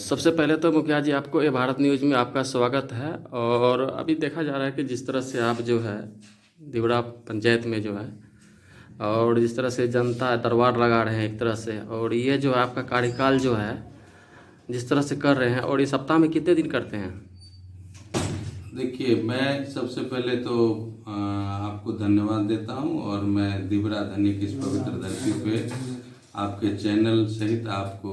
सबसे पहले तो मुखिया जी आपको ये भारत न्यूज़ में आपका स्वागत है। और अभी देखा जा रहा है कि जिस तरह से आप जो है दिवड़ा पंचायत में जो है और जिस तरह से जनता दरबार लगा रहे हैं एक तरह से, और ये जो है आपका कार्यकाल जो है जिस तरह से कर रहे हैं, और ये सप्ताह में कितने दिन करते हैं? देखिए, मैं सबसे पहले तो आपको धन्यवाद देता हूं और मैं दिवड़ा धनी की इस पवित्र धरती पे आपके चैनल सहित आपको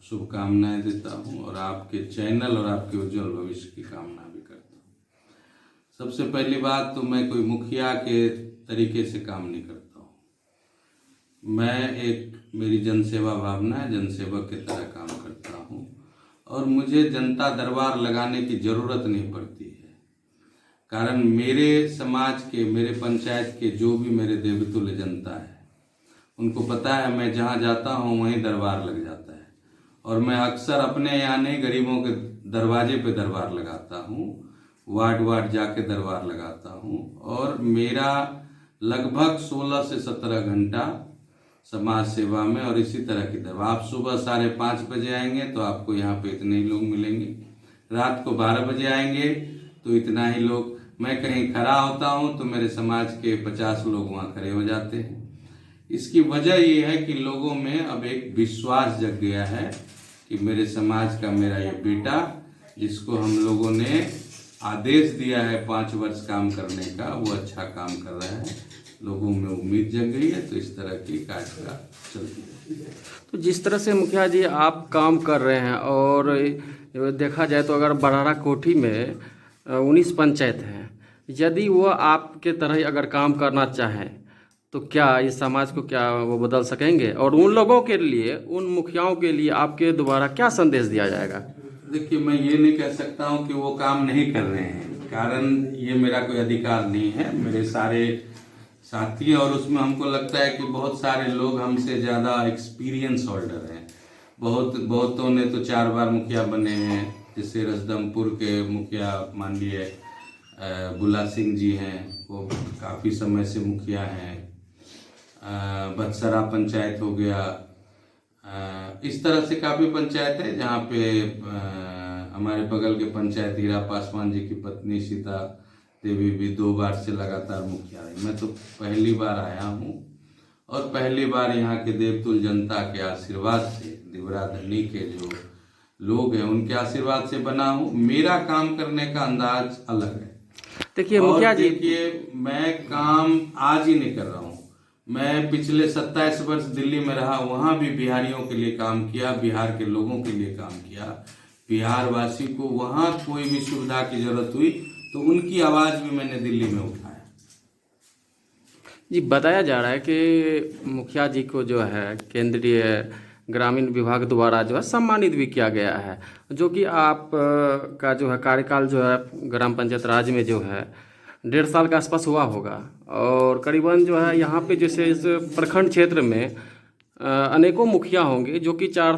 शुभकामनाएं देता हूं और आपके चैनल और आपके उज्जवल भविष्य की कामना भी करता हूं। सबसे पहली बात तो मैं कोई मुखिया के तरीके से काम नहीं करता हूं। मेरी जनसेवा भावना है, जनसेवक की तरह काम करता हूं और मुझे जनता दरबार लगाने की जरूरत नहीं पड़ती है। कारण मेरे समाज के, मेरे पंचायत के जो भी मेरे देवतुल्य जनता है उनको पता है मैं जहाँ जाता हूँ वहीं दरबार लग जाता है। और मैं अक्सर अपने यहाँ नहीं, गरीबों के दरवाजे पे दरबार लगाता हूँ, वार्ड वार्ड जाके दरबार लगाता हूँ। और मेरा लगभग 16 से 17 घंटा समाज सेवा में और इसी तरह की दरबार। आप सुबह 5:30 बजे आएंगे तो आपको यहाँ पे इतने ही लोग मिलेंगे, रात को 12 बजे आएंगे तो इतना ही लोग। मैं कहीं खड़ा होता हूँ तो मेरे समाज के 50 लोग वहाँ खड़े हो जाते हैं। इसकी वजह ये है कि लोगों में अब एक विश्वास जग गया है कि मेरे समाज का मेरा ये बेटा, जिसको हम लोगों ने आदेश दिया है 5 वर्ष काम करने का, वो अच्छा काम कर रहा है। लोगों में उम्मीद जग गई है, तो इस तरह की कार्य चलती है। तो जिस तरह से मुखिया जी आप काम कर रहे हैं, और देखा जाए तो अगर बड़ारा कोठी में 19 पंचायत हैं, यदि वो आपके तरह ही अगर काम करना चाहें तो क्या इस समाज को क्या वो बदल सकेंगे? और उन लोगों के लिए, उन मुखियाओं के लिए आपके द्वारा क्या संदेश दिया जाएगा? देखिए, मैं ये नहीं कह सकता हूँ कि वो काम नहीं कर रहे हैं, कारण ये मेरा कोई अधिकार नहीं है। मेरे सारे साथी हैं और उसमें हमको लगता है कि बहुत सारे लोग हमसे ज़्यादा एक्सपीरियंस होल्डर हैं। बहुतों ने तो 4 बार मुखिया बने हैं। जैसे रजदमपुर के मुखिया माननीय बुला सिंह जी हैं, वो काफ़ी समय से मुखिया हैं। बत्सरा पंचायत हो गया, इस तरह से काफ़ी पंचायत है जहाँ पे हमारे बगल के पंचायत हीरा पासवान जी की पत्नी सीता देवी भी 2 बार से लगातार मुखिया रही। मैं तो पहली बार आया हूँ और पहली बार यहाँ के देवतुल जनता के आशीर्वाद से, दिवड़ा धनी के जो लोग हैं उनके आशीर्वाद से बना हूँ। मेरा काम करने का अंदाज अलग है। देखिए मुखिया जी, देखिए, मैं काम आज ही नहीं कर रहा हूँ। मैं पिछले 27 वर्ष दिल्ली में रहा, वहाँ भी बिहारियों के लिए काम किया, बिहार के लोगों के लिए काम किया। बिहार वासी को वहाँ कोई भी सुविधा की जरूरत हुई तो उनकी आवाज़ भी मैंने दिल्ली में उठाया। जी, बताया जा रहा है कि मुखिया जी को जो है केंद्रीय ग्रामीण विभाग द्वारा जो है सम्मानित भी किया गया है, जो कि आप का जो है कार्यकाल जो है ग्राम पंचायत राज में जो है 1.5 साल के आसपास हुआ होगा। और करीबन जो है यहाँ पे जैसे इस प्रखंड क्षेत्र में अनेकों मुखिया होंगे जो कि 4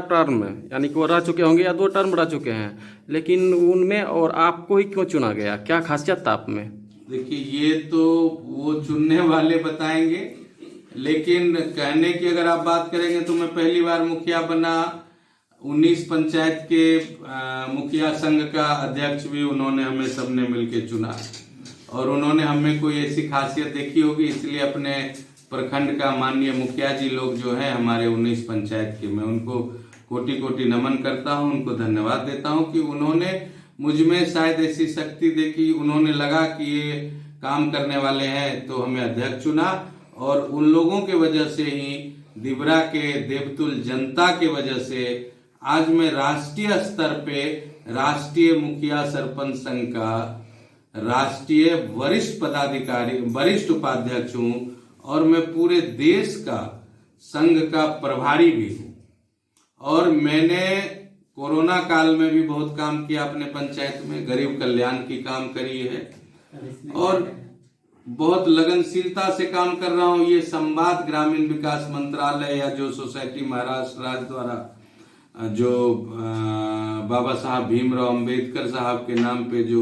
टर्म यानी कि वो रह चुके होंगे या 2 टर्म रह चुके हैं, लेकिन उनमें और आपको ही क्यों चुना गया? क्या खासियत था आप में? देखिए, ये तो वो चुनने वाले बताएंगे, लेकिन कहने की अगर आप बात करेंगे तो मैं पहली बार मुखिया बना। 19 पंचायत के मुखिया संघ का अध्यक्ष भी उन्होंने हमें सबने मिलके चुना और उन्होंने हमें कोई ऐसी खासियत देखी होगी, इसलिए अपने प्रखंड का माननीय मुखिया जी लोग जो है हमारे 19 पंचायत के, मैं उनको कोटि कोटि नमन करता हूं, उनको धन्यवाद देता हूं कि उन्होंने मुझ में शायद ऐसी शक्ति देखी। उन्होंने लगा कि ये काम करने वाले हैं तो हमें अध्यक्ष चुना और उन लोगों के वजह से ही, दिवड़ा के देवतुल जनता के वजह से आज मैं राष्ट्रीय स्तर पे राष्ट्रीय मुखिया सरपंच संघ का राष्ट्रीय वरिष्ठ पदाधिकारी, वरिष्ठ उपाध्यक्ष हूँ और मैं पूरे देश का संघ का प्रभारी भी हूँ। और मैंने कोरोना काल में भी बहुत काम किया अपने पंचायत में, गरीब कल्याण की काम करी है और बहुत लगनशीलता से काम कर रहा हूँ। ये संवाद ग्रामीण विकास मंत्रालय या जो सोसाइटी महाराष्ट्र राज्य द्वारा जो बाबा साहब भीमराव अंबेडकर साहब के नाम पे जो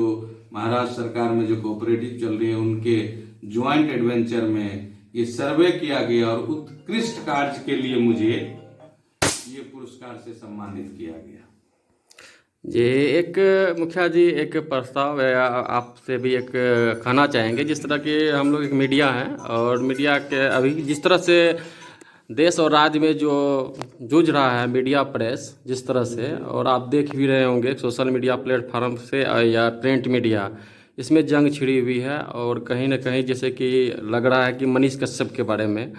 महाराष्ट्र सरकार में जो कोऑपरेटिव चल रही है, उनके ज्वाइंट एडवेंचर में ये सर्वे किया गया और उत्कृष्ट कार्य के लिए मुझे ये पुरस्कार पुरस्कार से सम्मानित किया गया। जी, एक मुखिया जी, एक प्रस्ताव है, आपसे भी एक कहना चाहेंगे। जिस तरह के हम लोग एक मीडिया हैं, और मीडिया के अभी जिस तरह से देश और राज्य में जो जूझ रहा है मीडिया प्रेस, जिस तरह से, और आप देख भी रहे होंगे सोशल मीडिया प्लेटफॉर्म से या प्रिंट मीडिया, इसमें जंग छिड़ी हुई है। और कहीं ना कहीं जैसे कि लग रहा है कि मनीष कश्यप के बारे में,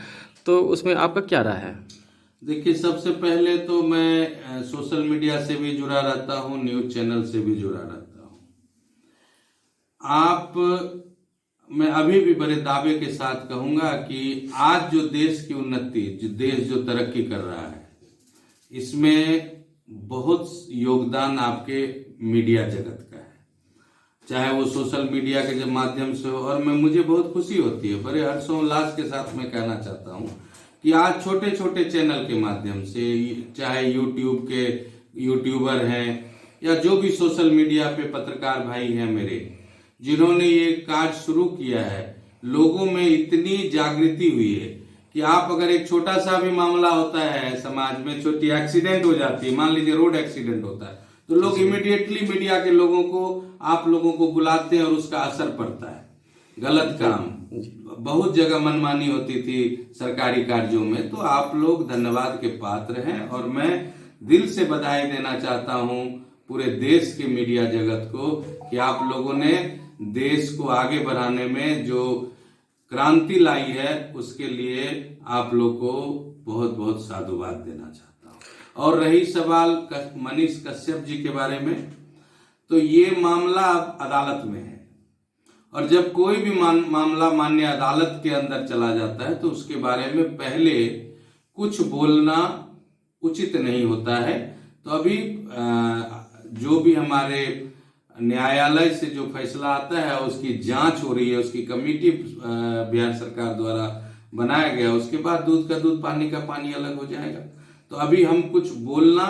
तो उसमें आपका क्या राय है? देखिए, सबसे पहले तो मैं सोशल मीडिया से भी जुड़ा रहता हूँ, न्यूज़ चैनल से भी जुड़ा रहता हूँ। मैं अभी भी बड़े दावे के साथ कहूँगा कि आज जो देश की उन्नति, जो देश जो तरक्की कर रहा है, इसमें बहुत योगदान आपके मीडिया जगत का है, चाहे वो सोशल मीडिया के जब माध्यम से हो। और मुझे बहुत खुशी होती है, बड़े हर्षोल्लास के साथ मैं कहना चाहता हूँ कि आज छोटे छोटे चैनल के माध्यम से, चाहे यूट्यूब के यूट्यूबर हैं या जो भी सोशल मीडिया पे पत्रकार भाई हैं मेरे, जिन्होंने ये कार्य शुरू किया है, लोगों में इतनी जागृति हुई है कि आप अगर एक छोटा सा भी मामला होता है समाज में, छोटी एक्सीडेंट हो जाती है, मान लीजिए रोड एक्सीडेंट होता है, तो लोग इमीडिएटली मीडिया के लोगों को, आप लोगों को बुलाते हैं और उसका असर पड़ता है। गलत काम, बहुत जगह मनमानी होती थी सरकारी कार्यों में, तो आप लोग धन्यवाद के पात्र हैं। और मैं दिल से बधाई देना चाहता हूं पूरे देश के मीडिया जगत को कि आप लोगों ने देश को आगे बढ़ाने में जो क्रांति लाई है, उसके लिए आप लोग को बहुत बहुत साधुवाद देना चाहता हूं। और रही सवाल मनीष कश्यप जी के बारे में, तो ये मामला अब अदालत में है, और जब कोई भी मामला मान्य अदालत के अंदर चला जाता है तो उसके बारे में पहले कुछ बोलना उचित नहीं होता है। तो अभी जो भी हमारे न्यायालय से जो फैसला आता है उसकी जांच हो रही है, उसकी कमेटी बिहार सरकार द्वारा बनाया गया, उसके बाद दूध का दूध पानी का पानी अलग हो जाएगा। तो अभी हम कुछ बोलना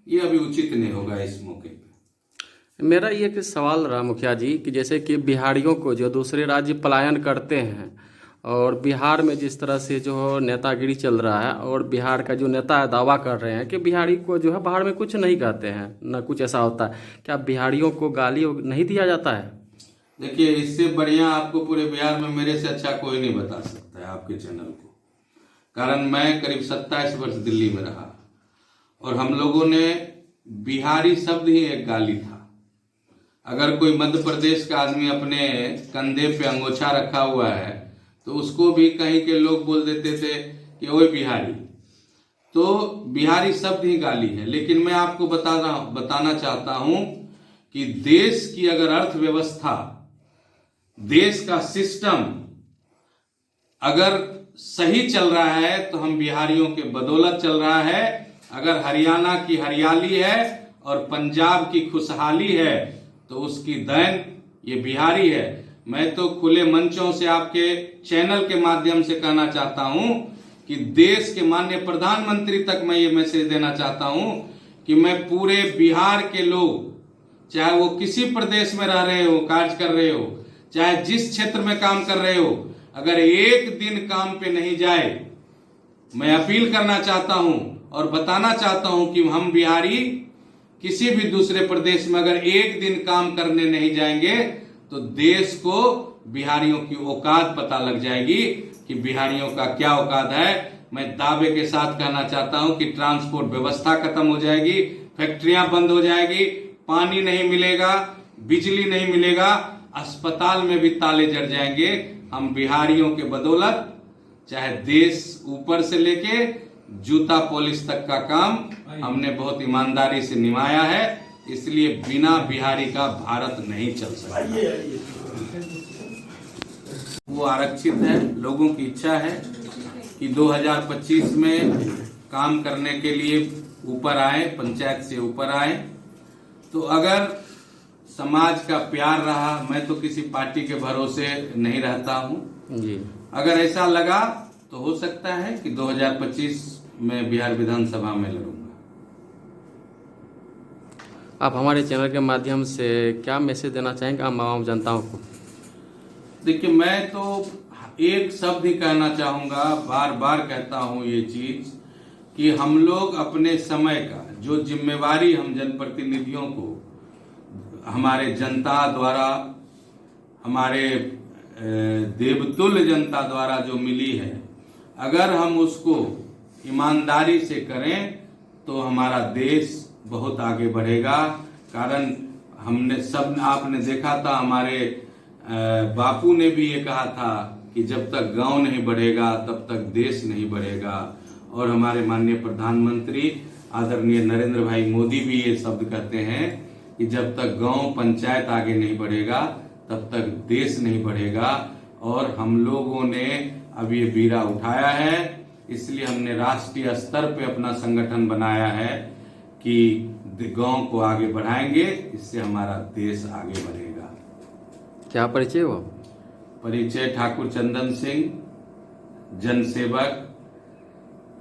ये अभी उचित नहीं होगा इस मौके पे। मेरा ये एक सवाल रहा मुखिया जी कि जैसे कि बिहारियों को जो दूसरे राज्य पलायन करते हैं, और बिहार में जिस तरह से जो नेतागिरी चल रहा है, और बिहार का जो नेता है दावा कर रहे हैं कि बिहारी को जो है बाहर में कुछ नहीं कहते हैं, ना कुछ ऐसा होता है, क्या बिहारियों को गाली नहीं दिया जाता है? देखिए, इससे बढ़िया आपको पूरे बिहार में मेरे से अच्छा कोई नहीं बता सकता है आपके चैनल को। कारण मैं करीब 27 वर्ष दिल्ली में रहा, और हम लोगों ने बिहारी शब्द ही एक गाली था। अगर कोई मध्य प्रदेश का आदमी अपने कंधे पे अंगोछा रखा हुआ है तो उसको भी कहीं के लोग बोल देते थे कि ओए बिहारी। तो बिहारी शब्द ही गाली है। लेकिन मैं आपको बताना चाहता हूं कि देश की अगर अर्थव्यवस्था, देश का सिस्टम अगर सही चल रहा है तो हम बिहारियों के बदौलत चल रहा है। अगर हरियाणा की हरियाली है और पंजाब की खुशहाली है तो उसकी देन ये बिहारी है। मैं तो खुले मंचों से आपके चैनल के माध्यम से कहना चाहता हूं कि देश के माननीय प्रधानमंत्री तक मैं ये मैसेज देना चाहता हूं कि मैं पूरे बिहार के लोग, चाहे वो किसी प्रदेश में रह रहे हो, कार्य कर रहे हो, चाहे जिस क्षेत्र में काम कर रहे हो, अगर एक दिन काम पे नहीं जाए, मैं अपील करना चाहता हूं और बताना चाहता हूं कि हम बिहारी किसी भी दूसरे प्रदेश में अगर एक दिन काम करने नहीं जाएंगे तो देश को बिहारियों की औकात पता लग जाएगी कि बिहारियों का क्या औकात है। मैं दावे के साथ कहना चाहता हूं कि ट्रांसपोर्ट व्यवस्था खत्म हो जाएगी, फैक्ट्रियां बंद हो जाएगी, पानी नहीं मिलेगा, बिजली नहीं मिलेगा, अस्पताल में भी ताले जड़ जाएंगे। हम बिहारियों के बदौलत चाहे देश ऊपर से लेके जूता पॉलिश तक का काम हमने बहुत ईमानदारी से निभाया है, इसलिए बिना बिहारी का भारत नहीं चल सकता। वो आरक्षित है, लोगों की इच्छा है कि 2025 में काम करने के लिए ऊपर आए, पंचायत से ऊपर आए। तो अगर समाज का प्यार रहा, मैं तो किसी पार्टी के भरोसे नहीं रहता हूं जी, अगर ऐसा लगा तो हो सकता है कि 2025 में बिहार विधानसभा में लड़ूंगा। आप हमारे चैनल के माध्यम से क्या मैसेज देना चाहेंगे आम जनताओं को? देखिए, मैं तो एक शब्द ही कहना चाहूंगा, बार बार कहता हूं ये चीज कि हम लोग अपने समय का जो जिम्मेवारी हम जनप्रतिनिधियों को हमारे जनता द्वारा, हमारे देवतुल्य जनता द्वारा जो मिली है, अगर हम उसको ईमानदारी से करें तो हमारा देश बहुत आगे बढ़ेगा। कारण आपने देखा था, हमारे बापू ने भी ये कहा था कि जब तक गांव नहीं बढ़ेगा तब तक देश नहीं बढ़ेगा। और हमारे माननीय प्रधानमंत्री आदरणीय नरेंद्र भाई मोदी भी ये शब्द कहते हैं कि जब तक गांव पंचायत आगे नहीं बढ़ेगा तब तक देश नहीं बढ़ेगा। और हम लोगों ने अब ये बीड़ा उठाया है, इसलिए हमने राष्ट्रीय स्तर पे अपना संगठन बनाया है कि गांव को आगे बढ़ाएंगे, इससे हमारा देश आगे बढ़ेगा। क्या परिचय हुआ? परिचय ठाकुर चंदन सिंह, जनसेवक,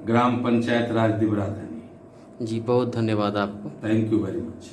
ग्राम पंचायत राज दिबरा धनी। जी बहुत धन्यवाद आपको। Thank you very much.